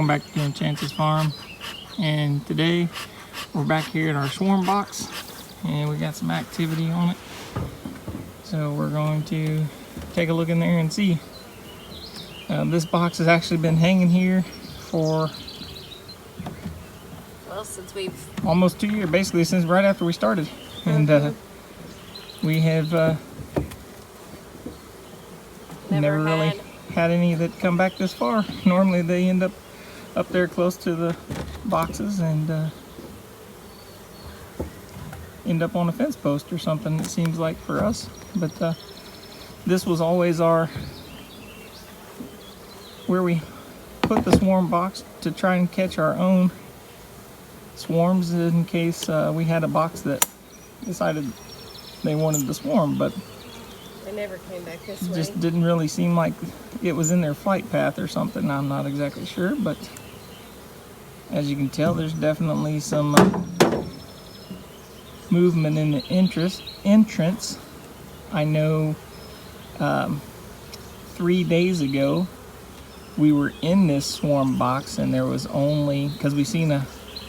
Welcome back to Enchanted Farm, and today we're back here at our swarm box and we got some activity on it, so we're going to take a look in there and see. This box has actually been hanging here for since we've almost 2 years, basically since right after we started. And we have never really had any that come back this far. Normally they end up there close to the boxes and end up on a fence post or something, it seems like, for us. But this was always where we put the swarm box to try and catch our own swarms in case we had a box that decided they wanted the swarm, but they never came back this way. Just didn't really seem like it was in their flight path or something. I'm not exactly sure, but as you can tell, there's definitely some movement in the entrance. I know 3 days ago we were in this swarm box and there was only, because we seen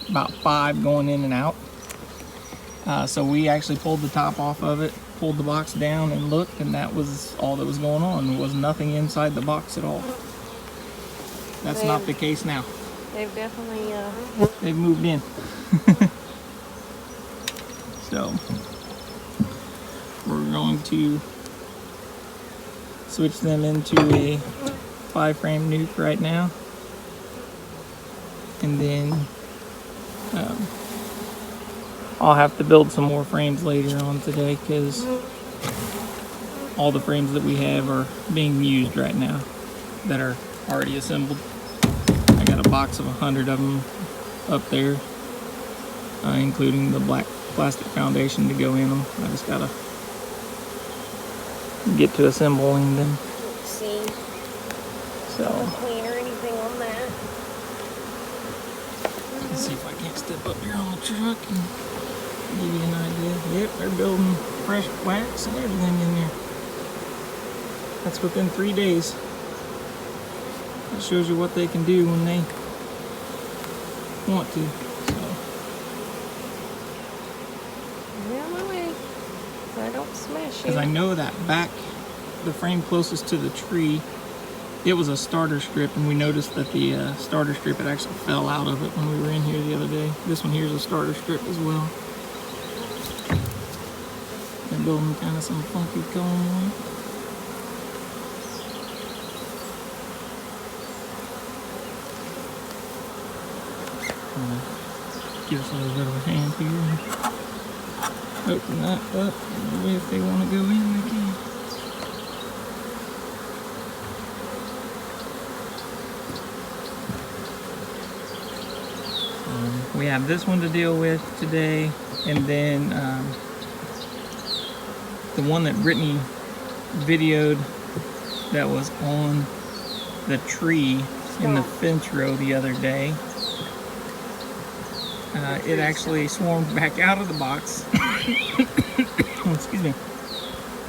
about 5 going in and out, so we actually pulled the top off of it, pulled the box down and looked, and that was all that was going on. There was nothing inside the box at all. That's not the case now. They've definitely they've moved in. So we're going to switch them into a 5-frame nuke right now, and then I'll have to build some more frames later on today because all the frames that we have are being used right now that are already assembled. I got a box of 100 of them up there, including the black plastic foundation to go in them. I just gotta get to assembling them. let's see. So Clean or anything on that. let's see if I can't step up here on the truck and give you an idea. Yep, they're building fresh wax and everything in there. That's within 3 days. That shows you what they can do when they want to. Get out of my way so I don't smash you. Because I know that back, the frame closest to the tree, it was a starter strip, and we noticed that the starter strip had actually fell out of it when we were in here the other day. This one here is a starter strip as well. They're building kind of some funky cone on it. Give us a little bit of a hand here. Open that up. Maybe if they want to go in, they can. We have this one to deal with today, and then the one that Brittany videoed that was on the tree in the fence row the other day. It actually swarmed back out of the box. Oh, excuse me.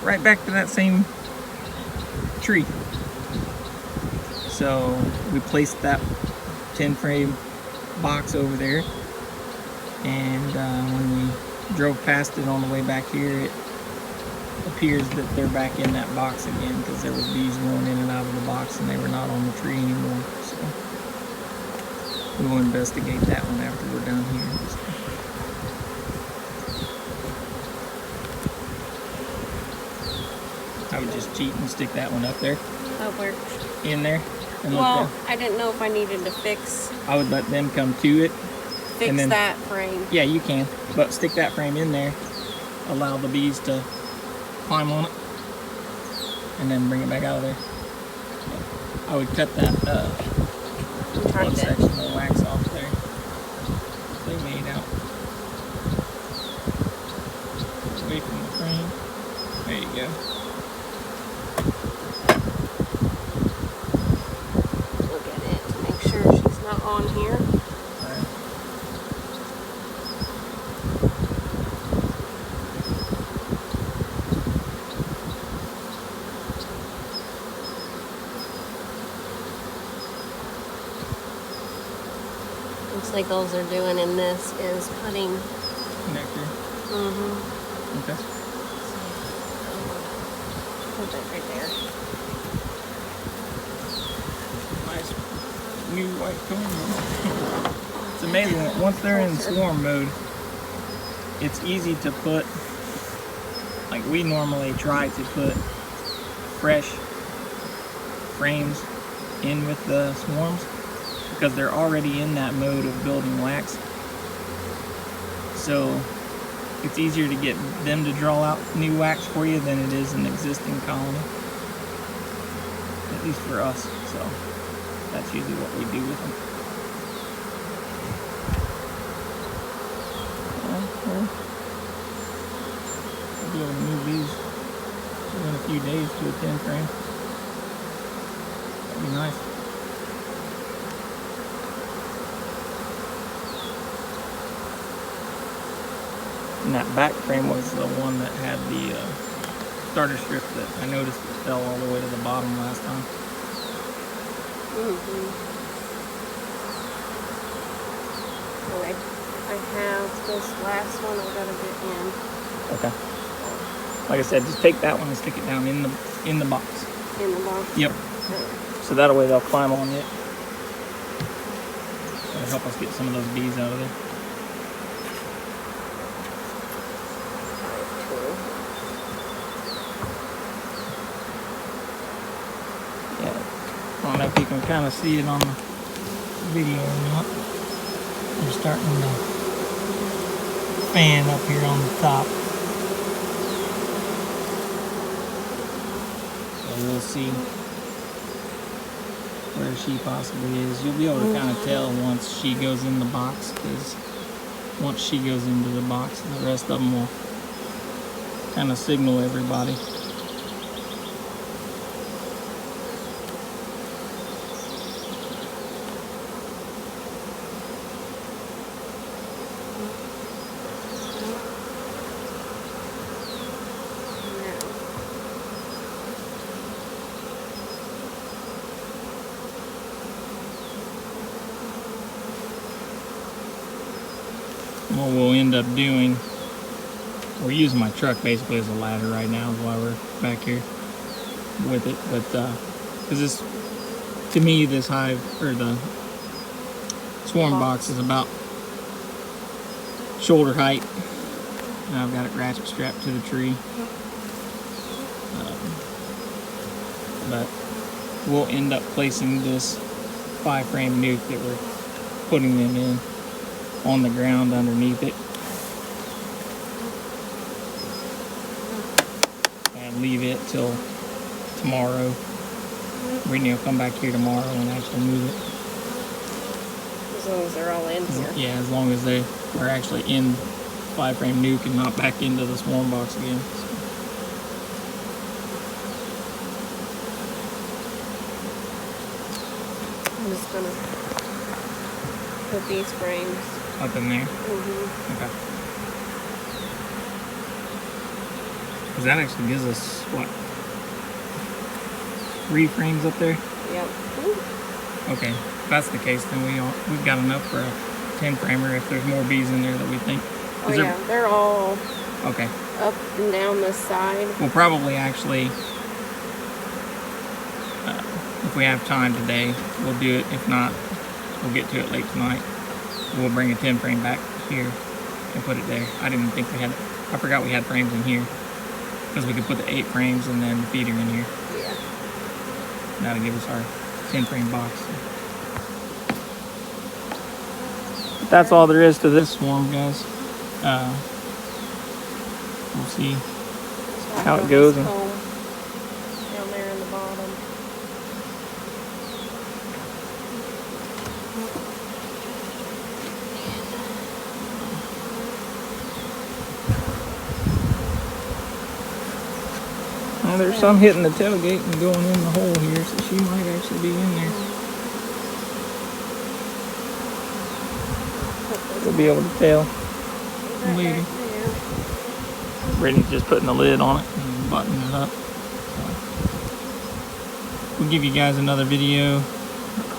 Right back to that same tree. So we placed that 10-frame box over there, and when we drove past it on the way back here, it appears that they're back in that box again because there was bees going in and out of the box and they were not on the tree anymore. So we will investigate that one after we're done here. I would just cheat and stick that one up there. Oh, where? In there. And Well, I didn't know if I needed to fix I would let them come to it. And then, that frame. yeah, you can. But stick that frame in there. Allow the bees to climb on it. And then bring it back out of there. I would cut that one section of wax off there. They made out. Away from the frame. There you go. Look at it to make sure she's not on here. mostly goals are doing in this is putting. Connector. Okay. Put that right there. Nice new white comb. It's amazing that once they're in swarm mode, it's easy to put, like we normally try to put fresh frames in with the swarms because they're already in that mode of building wax. So it's easier to get them to draw out new wax for you than it is an existing colony. At least for us. So that's usually what we do with them. We'll be able to move these within a few days to a 10 frame. That'd be nice. And that back frame was the one that had the starter strip that I noticed fell all the way to the bottom last time. So I have this last one I gotta get in. Okay. Like I said, just take that one and stick it down in the box. In the box? Yep. Okay. So that way they'll climb on it. That'll help us get some of those bees out of there. Yeah. I don't know if you can kind of see it on the video or not. They're starting to fan up here on the top. So we'll see where she possibly is. You'll be able to kind of tell once she goes in the box, because once she goes into the box, the rest of them will kind of signal everybody. What we'll end up doing, we're using my truck basically as a ladder right now is why we're back here with it, but because this, to me, this hive or the swarm box is about shoulder height, and I've got it ratchet strapped to the tree. But we'll end up placing this 5-frame nuke that we're putting them in on the ground underneath it, and leave it till tomorrow. Brittany will come back here tomorrow and actually move it. As long as they're all in here. Yeah, as long as they are actually in 5-frame nuke and not back into the swarm box again. I'm just gonna put these frames Up in there? Okay. Because that actually gives us, what, 3 frames up there? Yep. Okay, if that's the case, then we've got enough for a 10-framer if there's more bees in there that we think. Oh yeah, they're all okay. Up and down this side. We'll probably actually, if we have time today, we'll do it. If not, we'll get to it late tonight. We'll bring a 10-frame back here and put it there. I didn't think we had, I forgot we had frames in here. Because we could put the 8 frames and then the feeder in here. Yeah. That'll give us our 10-frame box. But that's all there is to this swarm, guys. We'll see how it goes. Down there in the bottom. Now there's some hitting the tailgate and going in the hole here, so she might actually be in there. We'll be able to tell. Lady. Brittany's just putting the lid on it and buttoning it up. So we'll give you guys another video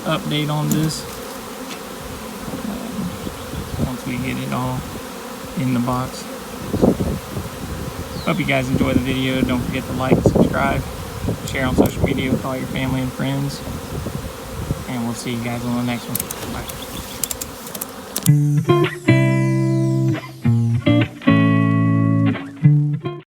update on this. once we get it all in the box. Hope you guys enjoy the video. Don't forget to like, subscribe, share on social media with all your family and friends. And we'll see you guys on the next one. Bye.